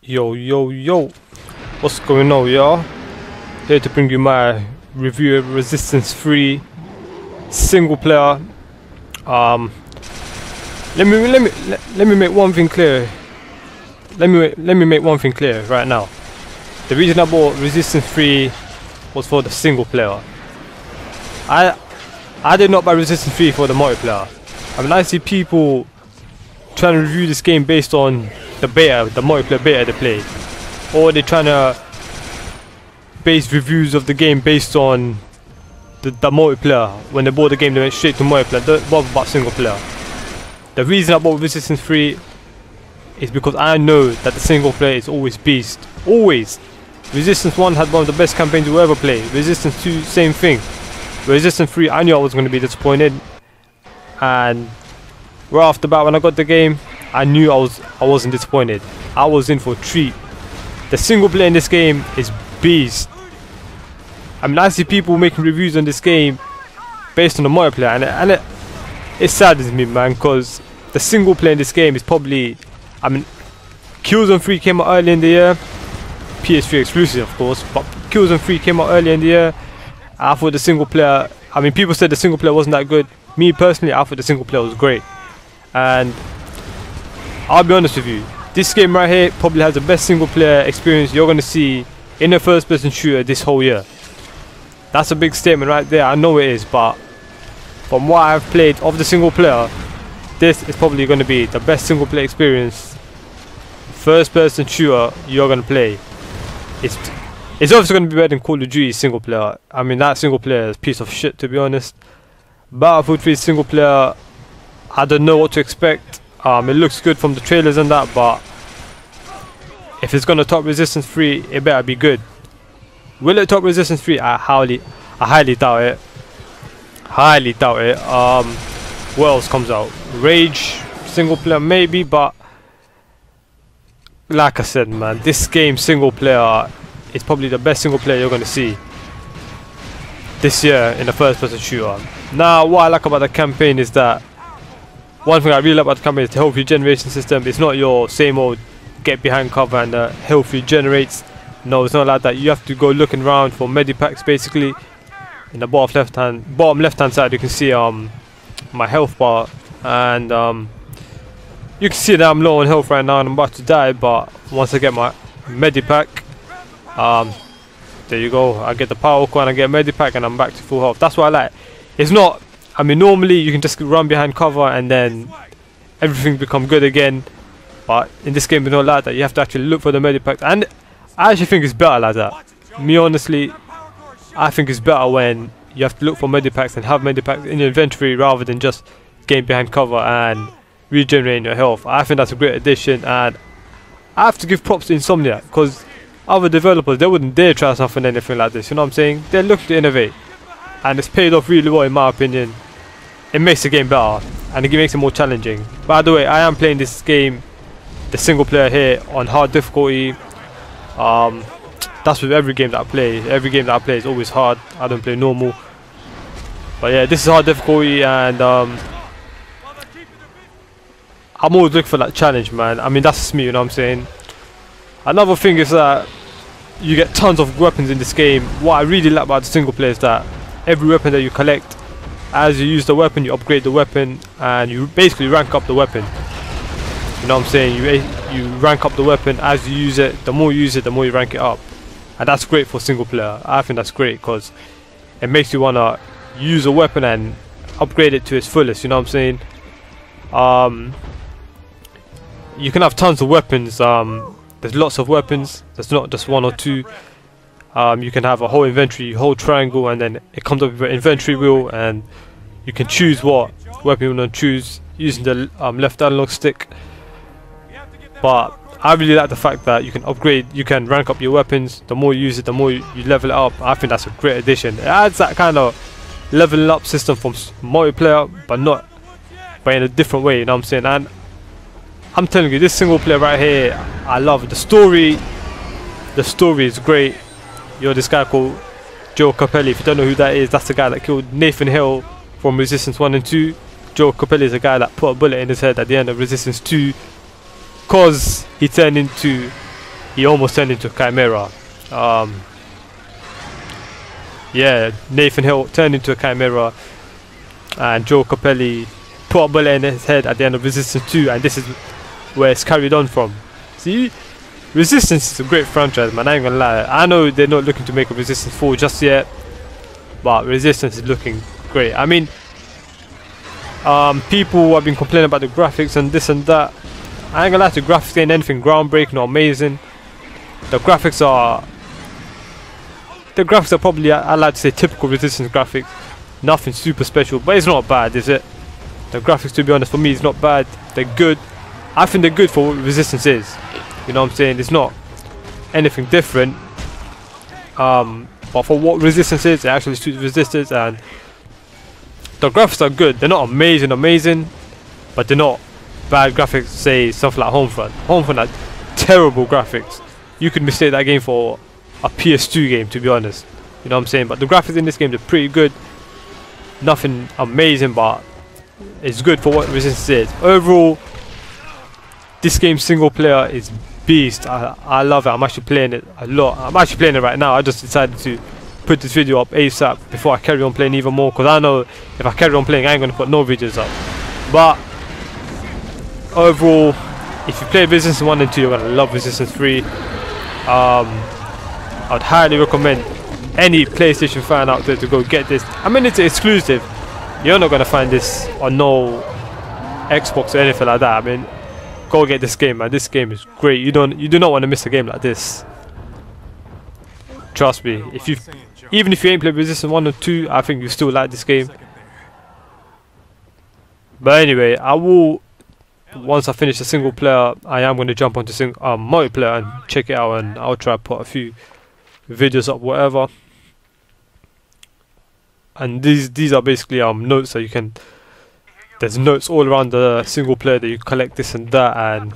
Yo, yo, yo, what's going on, y'all? Here to bring you my review of Resistance 3 single player. Let me make one thing clear. Let me make one thing clear right now. The reason I bought Resistance 3 was for the single player. I did not buy Resistance 3 for the multiplayer. I mean, I see people trying to review this game based on the beta, the multiplayer beta they played, or they're trying to base reviews of the game based on the multiplayer. When they bought the game, they went straight to multiplayer. Don't bother about single player. The reason I bought Resistance 3 is because I know that the single player is always beast. Always. Resistance 1 had one of the best campaigns you ever played. Resistance 2, same thing. Resistance 3, I knew I was going to be disappointed, and right off the bat when I got the game, I knew I wasn't disappointed. I was in for a treat. The single player in this game is beast. I mean, I see people making reviews on this game based on the multiplayer, and it saddens me, man, because the single player in this game is probably, I mean, Killzone 3 came out early in the year, PS3 exclusive of course, but Killzone 3 came out early in the year. I thought the single player, I mean, people said the single player wasn't that good. Me personally, I thought the single player was great. And I'll be honest with you, this game right here probably has the best single player experience you're going to see in a first person shooter this whole year. That's a big statement right there, I know it is, but from what I've played of the single player, this is probably going to be the best single player experience first person shooter you're going to play. It's obviously going to be better than Call of Duty single player. I mean, that single player is a piece of shit, to be honest. Battlefield 3 single player, I don't know what to expect. It looks good from the trailers and that, but if it's gonna top Resistance 3, it better be good. Will it top Resistance 3? I highly doubt it. Highly doubt it. What else comes out? Rage single player maybe, but like I said, man, this game single player is probably the best single player you're gonna see this year in the first person shooter. Now, what I like about the campaign is that one thing I really like about the campaign is the health regeneration system. It's not your same old get behind cover and the health regenerates. No, it's not like that. You have to go looking around for medipacks basically. In the bottom left hand side you can see my health bar, and you can see that I'm low on health right now and I'm about to die, but once I get my medipack, there you go, I get the power core and I get a medipack and I'm back to full health. That's what I like. It's not, I mean, normally you can just run behind cover and then everything become good again, but in this game it's not like that. You have to actually look for the medipacks, and I actually think it's better like that. Me honestly, I think it's better when you have to look for medipacks and have medipacks in your inventory rather than just getting behind cover and regenerating your health. I think that's a great addition, and I have to give props to Insomniac, because other developers, they wouldn't dare try something anything like this, you know what I'm saying? They look to innovate, and it's paid off really well in my opinion. It makes the game better and it makes it more challenging. By the way, I am playing this game, the single player here, on hard difficulty. That's with every game that I play. Every game that I play is always hard. I don't play normal. But yeah, this is hard difficulty, and I'm always looking for that challenge, man. I mean, that's just me, you know what I'm saying? Another thing is that you get tons of weapons in this game. What I really like about the single player is that every weapon that you collect, as you use the weapon, you upgrade the weapon, and you basically rank up the weapon. You know what I'm saying? You rank up the weapon as you use it. The more you use it, the more you rank it up, and that's great for single player. I think that's great because it makes you wanna use a weapon and upgrade it to its fullest. You know what I'm saying? You can have tons of weapons. There's lots of weapons. There's not just one or two. You can have a whole inventory, whole triangle, and then it comes up with an inventory wheel, and you can choose what weapon you want to choose using the left analog stick. But I really like the fact that you can upgrade, you can rank up your weapons. The more you use it, the more you level it up. I think that's a great addition. It adds that kind of leveling up system from multiplayer, but in a different way, you know what I'm saying? And I'm telling you, this single player right here, I love it. The story is great. You're this guy called Joe Capelli. If you don't know who that is, that's the guy that killed Nathan Hill from Resistance 1 and 2. Joe Capelli is the guy that put a bullet in his head at the end of Resistance 2, because he turned into he almost turned into a chimera. Yeah, Nathan Hill turned into a chimera, and Joe Capelli put a bullet in his head at the end of Resistance 2, and this is where it's carried on from. See, Resistance is a great franchise, man, I ain't gonna lie. I know they're not looking to make a Resistance 4 just yet, but Resistance is looking great. I mean, people have been complaining about the graphics and this and that. I ain't gonna lie, the graphics ain't anything groundbreaking or amazing. The graphics are probably, I like to say, typical Resistance graphics. Nothing super special, but it's not bad, is it? The graphics, to be honest, for me, is not bad. They're good. I think they're good for what Resistance is. You know what I'm saying? It's not anything different. But for what Resistance is, it actually suits Resistance, and the graphics are good. They're not amazing, but they're not bad graphics. Say stuff like Homefront. Homefront had terrible graphics. You could mistake that game for a PS2 game, to be honest. You know what I'm saying? But the graphics in this game, they're pretty good. Nothing amazing, but it's good for what Resistance is. Overall, this game's single player is beast. I love it. I'm actually playing it a lot. I'm actually playing it right now. I just decided to put this video up ASAP before I carry on playing even more, because I know if I carry on playing, I ain't gonna put no videos up. But overall, if you play Resistance 1 and 2, you're gonna love Resistance 3. I'd highly recommend any PlayStation fan out there to go get this. I mean, it's exclusive. You're not gonna find this on no Xbox or anything like that. I mean, go get this game, man. This game is great. You do not want to miss a game like this. Trust me. Even if you ain't played Resistance 1 or 2, I think you still like this game. But anyway, I will, once I finish the single player, I am going to jump onto multiplayer and check it out, and I'll try to put a few videos up, whatever. And these are basically notes that you can. There's notes all around the single player that you collect this and that, and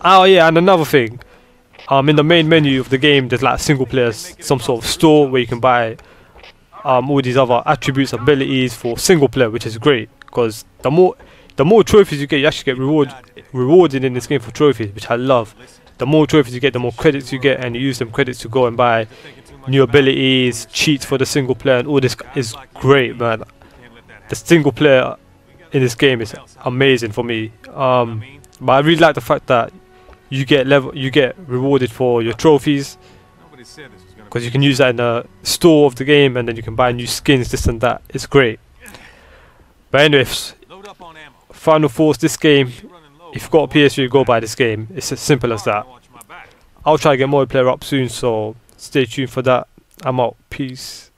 oh yeah, and another thing, in the main menu of the game, there's like single players, some sort of store where you can buy all these other attributes, abilities for single player, which is great, because the more trophies you get, you actually get rewarded in this game for trophies, which I love. The more trophies you get, the more credits you get, and you use them credits to go and buy new abilities, cheats for the single player, and all this is great, man. The single player in this game is amazing for me. But I really like the fact that you get rewarded for your trophies, because you can use that in the store of the game, and then you can buy new skins, this and that. It's great. But anyways, final thoughts, this game, if you've got a PS3, go buy this game. It's as simple as that. I'll try to get multiplayer up soon, so stay tuned for that. I'm out. Peace.